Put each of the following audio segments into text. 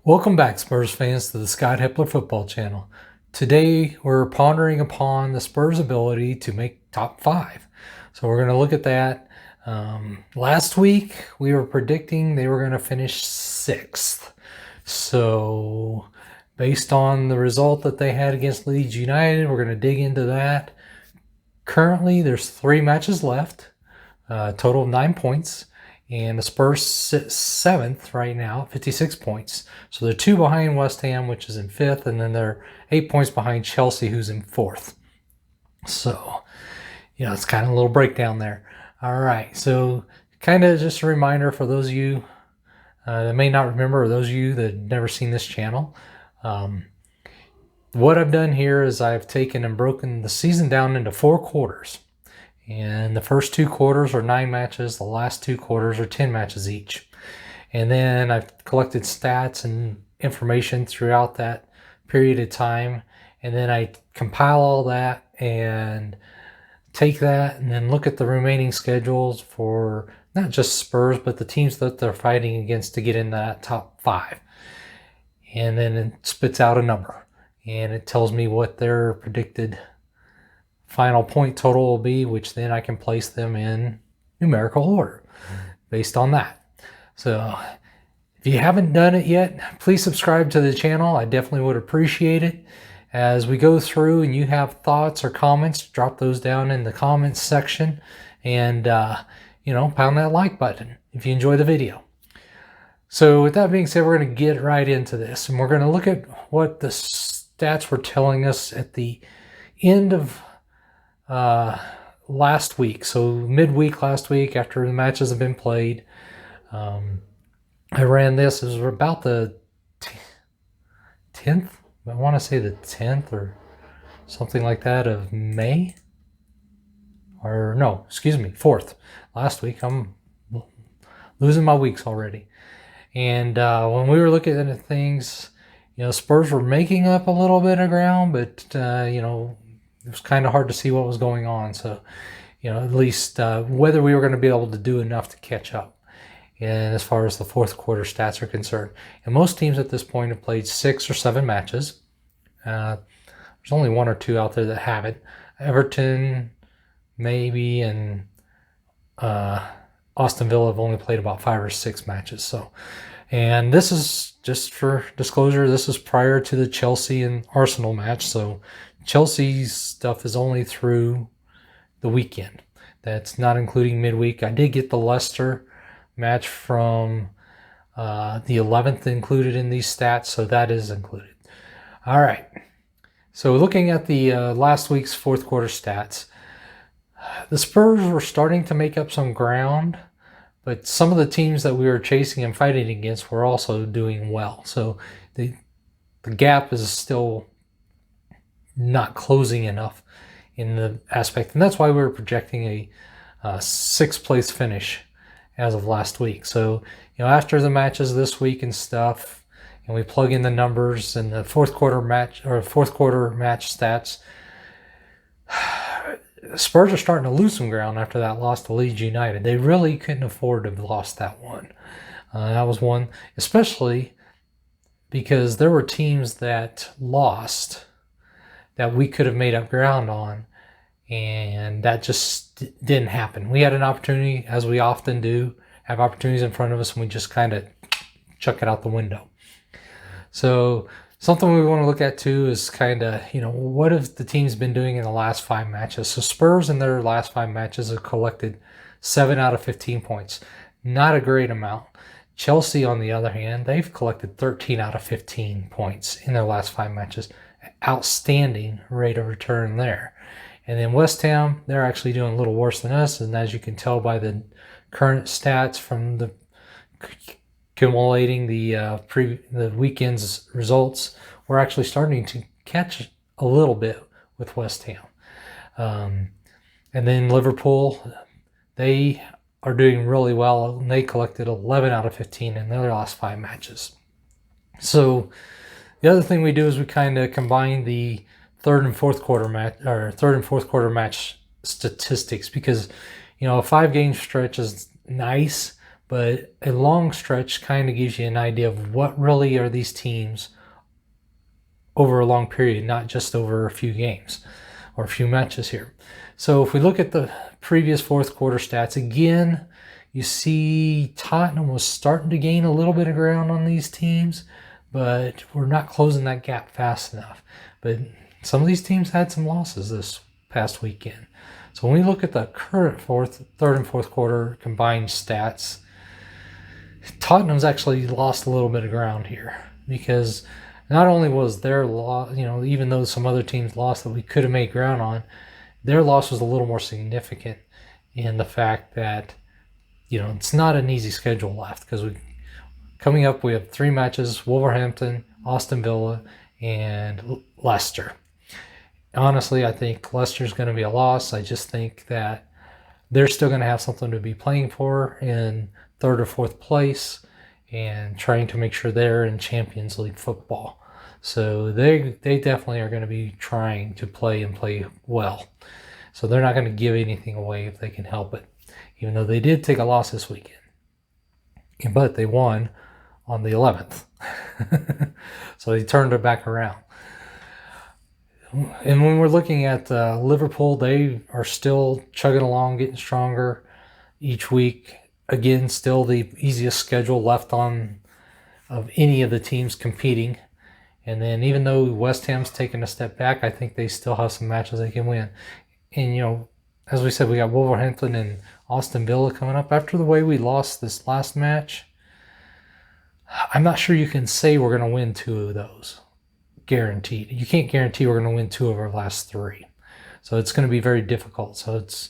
Welcome back, Spurs fans, to the Scott Hepler Football Channel. Today, we're pondering upon the Spurs' ability to make top 5. So we're going to look at that. Last week, we were predicting they were going to finish 6th. So based on the result that they had against Leeds United, we're going to dig into that. Currently, there's 3 matches left, total of 9 points. And the Spurs sit 7th right now, 56 points. So they're 2 behind West Ham, which is in 5th, and then they're 8 points behind Chelsea, who's in 4th. So, it's kind of a little breakdown there. All right, so kind of just a reminder for those of you that may not remember, or those of you that have never seen this channel. What I've done here is I've taken and broken the season down into 4 quarters. And the first 2 quarters are 9 matches. The last 2 quarters are 10 matches each. And then I've collected stats and information throughout that period of time. And then I compile all that and take that and then look at the remaining schedules for not just Spurs, but the teams that they're fighting against to get in that top 5. And then it spits out a number. And it tells me what their predicted final point total will be, which then I can place them in numerical order based on that. So if you haven't done it yet, please subscribe to the channel. I definitely would appreciate it. As we go through and you have thoughts or comments, drop those down in the comments section and, pound that like button if you enjoy the video. So with that being said, we're going to get right into this, and we're going to look at what the stats were telling us at the end of last week. So midweek last week, after the matches have been played, I ran this. It was about the 10th. I want to say the 10th or something like that of May. Or no, excuse me, 4th. Last week. I'm losing my weeks already. And when we were looking at things, Spurs were making up a little bit of ground, but it was kind of hard to see what was going on. So, at least whether we were going to be able to do enough to catch up. And as far as the 4th quarter stats are concerned. And most teams at this point have played 6 or 7 matches. There's only 1 or 2 out there that haven't. Everton, maybe, and Aston Villa have only played about 5 or 6 matches. So, and this is, just for disclosure, this is prior to the Chelsea and Arsenal match. So Chelsea's stuff is only through the weekend. That's not including midweek. I did get the Leicester match from the 11th included in these stats, so that is included. All right. So looking at the last week's 4th quarter stats, the Spurs were starting to make up some ground, but some of the teams that we were chasing and fighting against were also doing well. So the gap is still not closing enough in the aspect, and that's why we were projecting a 6th place finish as of last week. So after the matches this week and stuff, and we plug in the numbers and the 4th quarter match stats, Spurs are starting to lose some ground after that loss to Leeds United. They really couldn't afford to have lost that one. That was one, especially because there were teams that lost that we could have made up ground on, and that just didn't happen. We had an opportunity, as we often do, have opportunities in front of us, and we just kind of chuck it out the window. So something we want to look at too is kind of, what have the teams been doing in the last 5 matches? So Spurs in their last 5 matches have collected 7 out of 15 points. Not a great amount. Chelsea, on the other hand, they've collected 13 out of 15 points in their last 5 matches. Outstanding rate of return there. And then West Ham, they're actually doing a little worse than us, and as you can tell by the current stats from the accumulating the weekend's results, we're actually starting to catch a little bit with West Ham. And then Liverpool, they are doing really well, and they collected 11 out of 15 in their last 5 matches. So the other thing we do is we kind of combine the 3rd and 4th quarter match statistics, because a 5-game stretch is nice, but a long stretch kind of gives you an idea of what really are these teams over a long period, not just over a few games or a few matches here. So if we look at the previous fourth quarter stats, again, you see Tottenham was starting to gain a little bit of ground on these teams, but we're not closing that gap fast enough. But some of these teams had some losses this past weekend. So when we look at the current third and fourth quarter combined stats, Tottenham's actually lost a little bit of ground here, because not only was their loss, even though some other teams lost that we could have made ground on, their loss was a little more significant in the fact that, it's not an easy schedule left, because coming up we have 3 matches: Wolverhampton, Aston Villa, and Leicester. Honestly, I think Leicester's going to be a loss. I just think that they're still going to have something to be playing for in third or fourth place and trying to make sure they're in Champions League football. So they definitely are going to be trying to play well. So they're not going to give anything away if they can help it, even though they did take a loss this weekend. But they won on the 11th. So they turned it back around. And when we're looking at Liverpool, they are still chugging along, getting stronger each week. Again, still the easiest schedule left on of any of the teams competing. And then even though West Ham's taken a step back, I think they still have some matches they can win. And, as we said, we got Wolverhampton and Aston Villa coming up. After the way we lost this last match, I'm not sure you can say we're going to win 2 of those. Guaranteed. You can't guarantee we're going to win 2 of our last 3. So it's going to be very difficult. So it's,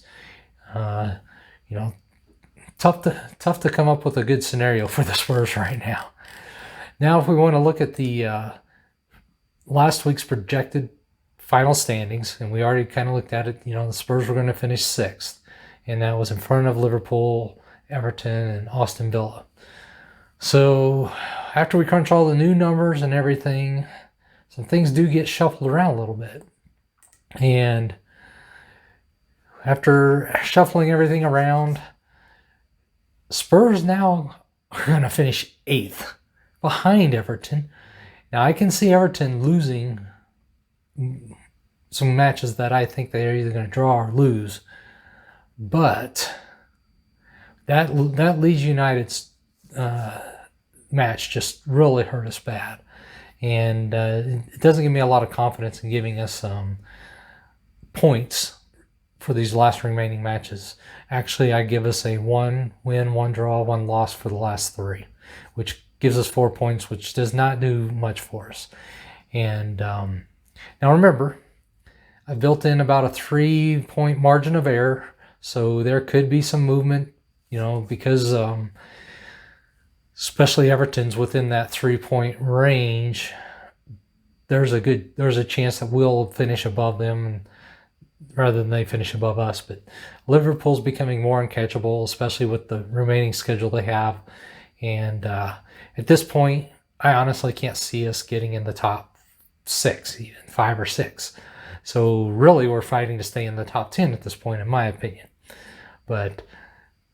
tough to come up with a good scenario for the Spurs right now. Now, if we want to look at the last week's projected final standings, and we already kind of looked at it, the Spurs were going to finish 6th, and that was in front of Liverpool, Everton, and Aston Villa. So after we crunch all the new numbers and everything, some things do get shuffled around a little bit. And after shuffling everything around, Spurs now are going to finish 8th behind Everton. Now, I can see Everton losing some matches that I think they're either going to draw or lose. But that Leeds United's match just really hurt us bad. And it doesn't give me a lot of confidence in giving us points for these last remaining matches. Actually, I give us a 1 win, 1 draw, 1 loss for the last 3, which gives us 4 points, which does not do much for us. And now remember, I built in about a 3-point margin of error, so there could be some movement, because especially Everton's within that 3-point range. There's a chance that we'll finish above them rather than they finish above us. But Liverpool's becoming more uncatchable, especially with the remaining schedule they have. And at this point, I honestly can't see us getting in the top 6, even 5 or 6. So really, we're fighting to stay in the top 10 at this point, in my opinion. But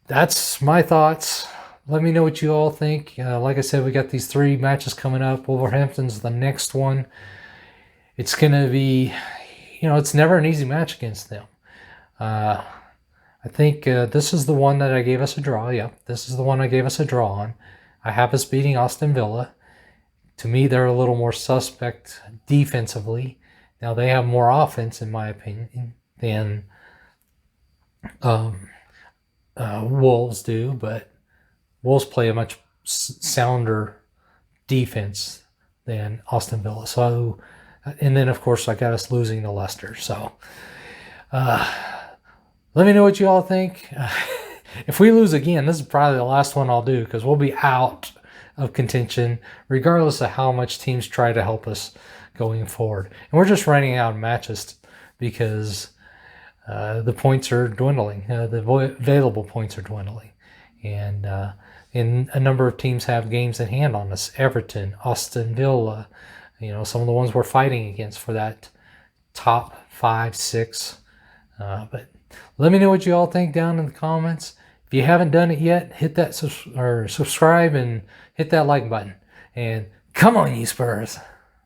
that's my thoughts. Let me know what you all think. Like I said, we got these 3 matches coming up. Wolverhampton's the next one. It's going to be, it's never an easy match against them. I think this is the one that I gave us a draw. Yeah, this is the one I gave us a draw on. I have us beating Aston Villa. To me, they're a little more suspect defensively. Now, they have more offense, in my opinion, than Wolves do, but Wolves play a much sounder defense than Aston Villa. So, and then, of course, I got us losing to Leicester. So, let me know what you all think. If we lose again, this is probably the last one I'll do, because we'll be out of contention regardless of how much teams try to help us going forward. And we're just running out of matches because the points are dwindling. The available points are dwindling. And a number of teams have games at hand on us. Everton, Aston Villa, some of the ones we're fighting against for that top 5, 6. But let me know what you all think down in the comments. If you haven't done it yet, hit that subscribe and hit that like button. And come on, you Spurs!